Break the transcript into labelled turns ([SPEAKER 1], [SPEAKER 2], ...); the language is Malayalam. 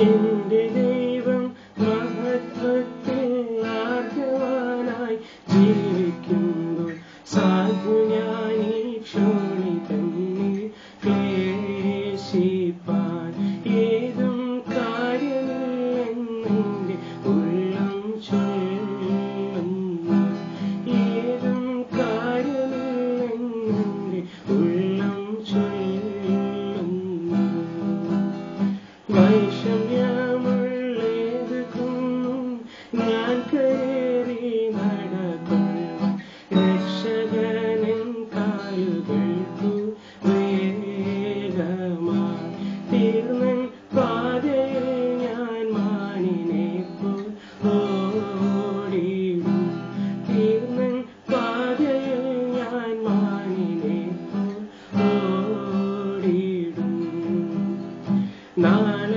[SPEAKER 1] എന്റെ ദൈവം മഹത്വത്തിൽ ആർജവാനായി ജീവിക്കുമ്പോൾ സാധു ഞാൻ ഈ ക്ഷോണിതന്നിൽ ക്ലേശിപ്പാൻ ഏതും കാര്യമില്ലെന്നെന്റെ ഉള്ളം ചൊല്ലുന്നു. ഏതും കാര്യമില്ലെന്നെന്റെ ഉള്ളം ചൊല്ലുന്നു. വൈഷമ്യമുള്ളേത് കുന്നും ഞാൻ കയറി നടക്കൊള്ളുവാൻ രക്ഷകനിൻ കാലുകൾക്കു വേഗമായി തീർന്നൻ പാതയിൽ ഞാൻ മാനിനെപ്പോൽ ഓടിയിടും. തീർന്നൻ പാതയിൽ ഞാൻ മാനിനെപ്പോൽ ഓടിയിടും. നാളെ